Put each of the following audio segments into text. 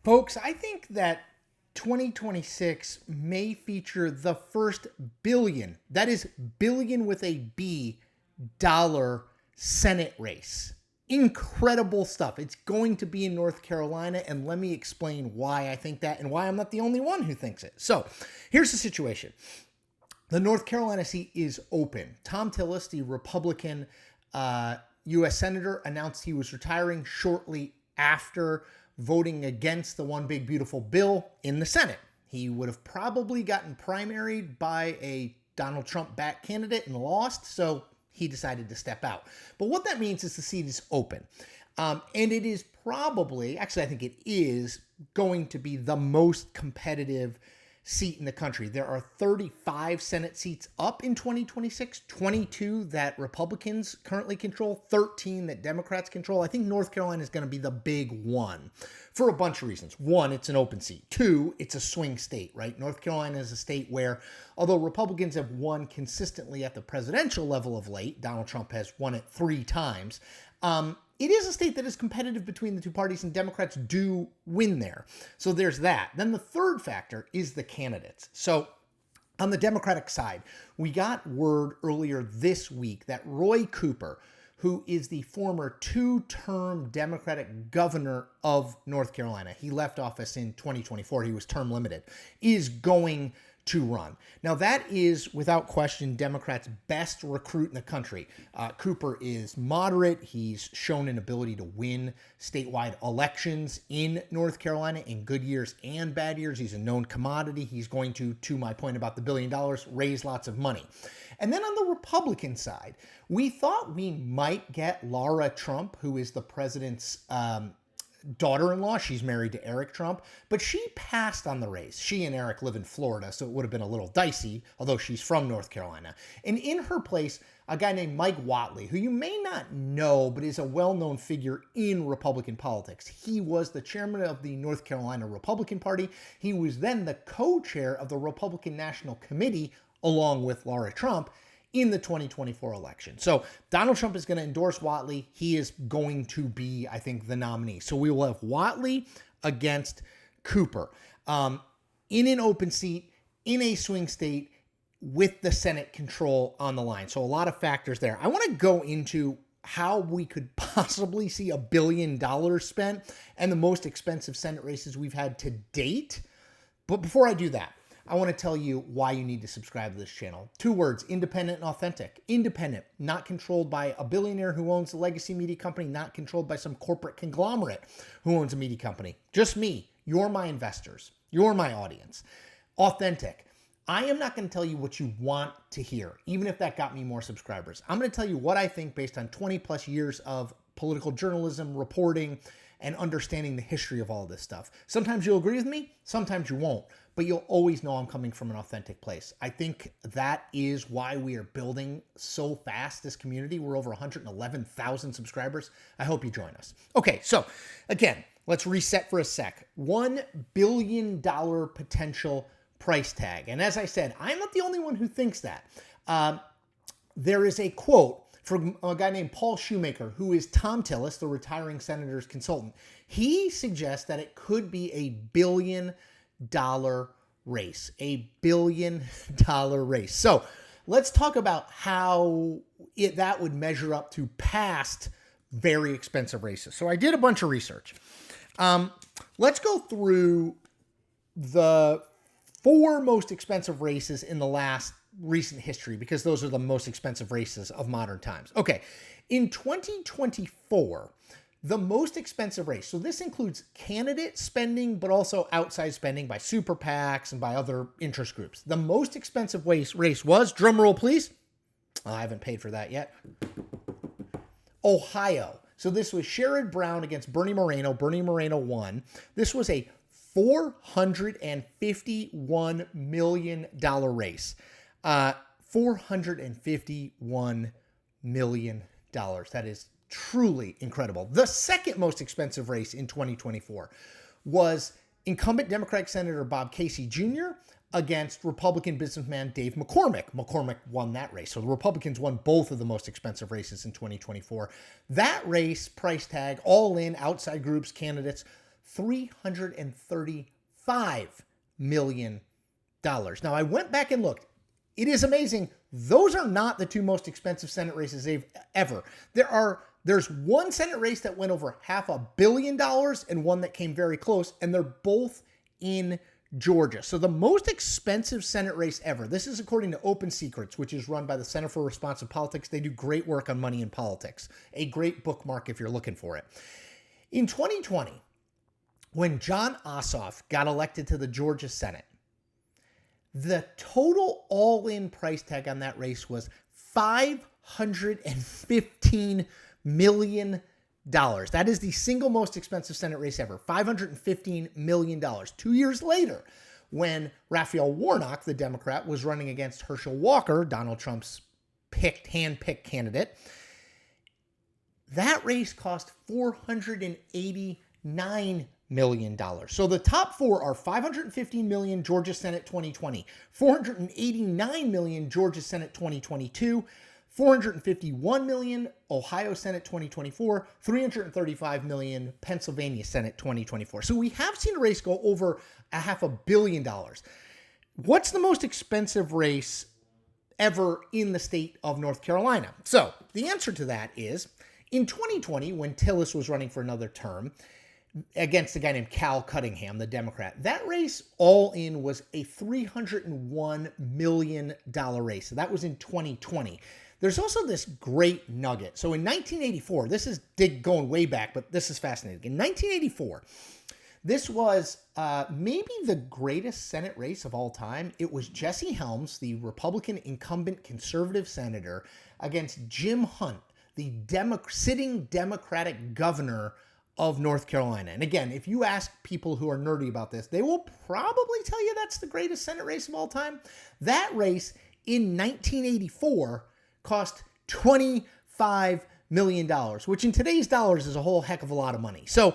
Folks, I think that 2026 may feature the first billion, that is billion with a B, dollar Senate race. Incredible stuff. It's going to be in North Carolina, and let me explain why I think that and why I'm not the only one who thinks it. So here's the situation. The North Carolina seat is open. Thom Tillis, the Republican U.S. Senator, announced he was retiring shortly after voting against the One Big Beautiful Bill in the Senate. He would have probably gotten primaried by a Donald Trump-backed candidate and lost, so he decided to step out. But what that means is the seat is open. And it is probably, actually I think it is, going to be the most competitive seat in the country. There are 35 Senate seats up in 2026, 22 that Republicans currently control, 13 that Democrats control. I think North Carolina is going to be the big one for a bunch of reasons. One, it's an open seat. Two, it's a swing state, right? North Carolina is a state where, although Republicans have won consistently at the presidential level of late, Donald Trump has won it 3 times, it is a state that is competitive between the two parties, and Democrats do win there. So there's that. Then the third factor is the candidates. So on the Democratic side, we got word earlier this week that Roy Cooper, who is the former 2-term Democratic governor of North Carolina, he left office in 2024, he was term limited, is going to run. Now, that is, without question, Democrats' best recruit in the country. Cooper is moderate. He's shown an ability to win statewide elections in North Carolina in good years and bad years. He's a known commodity. He's going to my point about the $1 billion, raise lots of money. And then on the Republican side, we thought we might get Laura Trump, who is the president's daughter-in-law. She's married to Eric Trump, but she passed on the race. She and Eric live in Florida, so it would have been a little dicey, although she's from North Carolina. And in her place, a guy named Mike Whatley, who you may not know, but is a well-known figure in Republican politics. He was the chairman of the North Carolina Republican Party. He was then the co-chair of the Republican National Committee, along with Laura Trump, in the 2024 election. So Donald Trump is going to endorse Whatley. He is going to be, I think, the nominee. So we will have Whatley against Cooper in an open seat, in a swing state, with the Senate control on the line. So a lot of factors there. I want to go into how we could possibly see $1 billion spent and the most expensive Senate races we've had to date. But before I do that, I want to tell you why you need to subscribe to this channel. 2 words, independent and authentic. Independent, not controlled by a billionaire who owns a legacy media company, not controlled by some corporate conglomerate who owns a media company. Just me. You're my investors. You're my audience. Authentic. I am not going to tell you what you want to hear, even if that got me more subscribers. I'm going to tell you what I think based on 20 plus years of political journalism, reporting, and understanding the history of all this stuff. Sometimes you'll agree with me, sometimes you won't, but you'll always know I'm coming from an authentic place. I think that is why we are building so fast this community. We're over 111,000 subscribers. I hope you join us. Okay, so again, let's reset for a sec. $1 billion potential price tag. And as I said, I'm not the only one who thinks that. There is a quote from a guy named Paul Shoemaker, who is Thom Tillis, the retiring senator's consultant. He suggests that it could be a $1 billion race, a $1 billion race. So let's talk about how that would measure up to past very expensive races. So I did a bunch of research. Let's go through the 4 most expensive races in the last recent history, because those are the most expensive races of modern times. Okay, in 2024, the most expensive race, so this includes candidate spending, but also outside spending by super PACs and by other interest groups. The most expensive race was, drum roll please, I haven't paid for that yet, Ohio. So this was Sherrod Brown against Bernie Moreno. Bernie Moreno won. This was a $451 million race. $451 million. That is truly incredible. The second most expensive race in 2024 was incumbent Democratic Senator Bob Casey Jr. against Republican businessman Dave McCormick. McCormick won that race. So the Republicans won both of the most expensive races in 2024. That race, price tag, all in, outside groups, candidates, $335 million. Now, I went back and looked. It is amazing. Those are not the two most expensive Senate races they've ever. There's one Senate race that went over $500 million and one that came very close, and they're both in Georgia. So the most expensive Senate race ever, this is according to Open Secrets, which is run by the Center for Responsive Politics. They do great work on money in politics. A great bookmark if you're looking for it. In 2020, when Jon Ossoff got elected to the Georgia Senate, the total all-in price tag on that race was $515 million. That is the single most expensive Senate race ever, $515 million. 2 years later, when Raphael Warnock, the Democrat, was running against Herschel Walker, Donald Trump's hand-picked candidate, that race cost $489 million. So the top four are $515 million Georgia Senate 2020, $489 million Georgia Senate 2022, $451 million Ohio Senate 2024, $335 million Pennsylvania Senate 2024. So we have seen a race go over $500 million. What's the most expensive race ever in the state of North Carolina? So the answer to that is in 2020, when Tillis was running for another term against a guy named Cal Cunningham, the Democrat, that race all in was a $301 million race. So that was in 2020. There's also this great nugget. So in 1984, this is going way back, but this is fascinating. In 1984, this was maybe the greatest Senate race of all time. It was Jesse Helms, the Republican incumbent conservative senator, against Jim Hunt, the sitting Democratic governor of North Carolina. And again, if you ask people who are nerdy about this, they will probably tell you that's the greatest Senate race of all time. That race in 1984 cost $25 million, which in today's dollars is a whole heck of a lot of money. So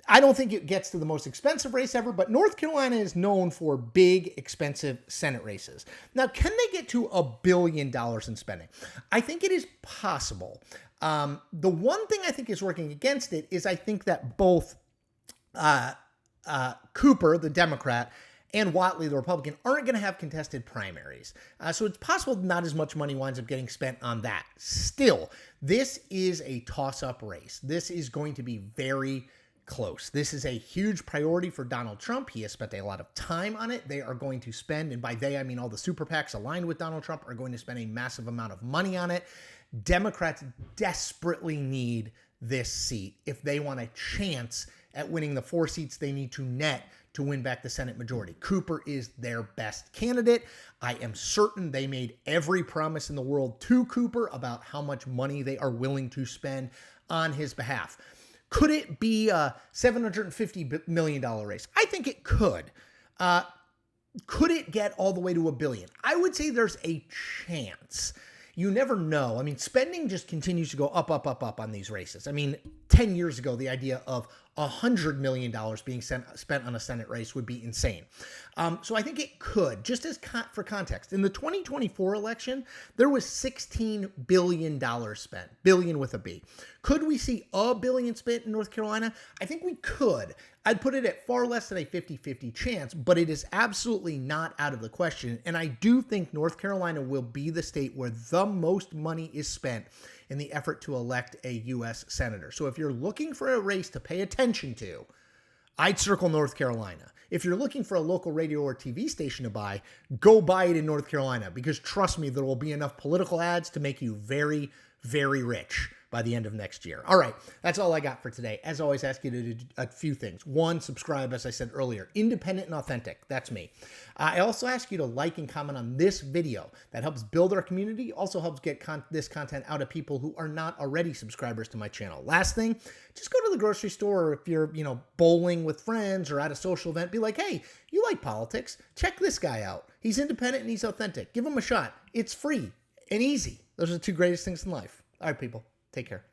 I don't think it gets to the most expensive race ever, but North Carolina is known for big, expensive Senate races. Now, can they get to $1 billion in spending? I think it is possible. The one thing I think is working against it is I think that both Cooper, the Democrat, and Whatley, the Republican, aren't going to have contested primaries. So it's possible not as much money winds up getting spent on that. Still, this is a toss-up race. This is going to be very close. This is a huge priority for Donald Trump. He has spent a lot of time on it. They are going to spend, and by they I mean all the super PACs aligned with Donald Trump are going to spend a massive amount of money on it. Democrats desperately need this seat if they want a chance at winning the 4 seats they need to net to win back the Senate majority. Cooper is their best candidate. I am certain they made every promise in the world to Cooper about how much money they are willing to spend on his behalf. Could it be a $750 million race? I think it could. Could it get all the way to $1 billion? I would say there's a chance. You never know. I mean, spending just continues to go up, up, up, up on these races. I mean, 10 years ago, the idea of $100 million being spent on a Senate race would be insane. So I think it could. Just as for context, in the 2024 election, there was $16 billion spent, billion with a B. Could we see $1 billion spent in North Carolina? I think we could. I'd put it at far less than a 50-50 chance, but it is absolutely not out of the question. And I do think North Carolina will be the state where the most money is spent in the effort to elect a U.S. senator. So if you're looking for a race to pay attention to, I'd circle North Carolina. If you're looking for a local radio or TV station to buy, go buy it in North Carolina, because trust me, there will be enough political ads to make you very, very rich by the end of next year. All right, that's all I got for today. As always, I ask you to do a few things. One, subscribe, as I said earlier. Independent and authentic, that's me. I also ask you to like and comment on this video. That helps build our community, also helps get this content out of people who are not already subscribers to my channel. Last thing, just go to the grocery store, or if you're, bowling with friends or at a social event, be like, hey, you like politics? Check this guy out. He's independent and he's authentic. Give him a shot. It's free and easy. Those are the two greatest things in life. All right, people. Take care.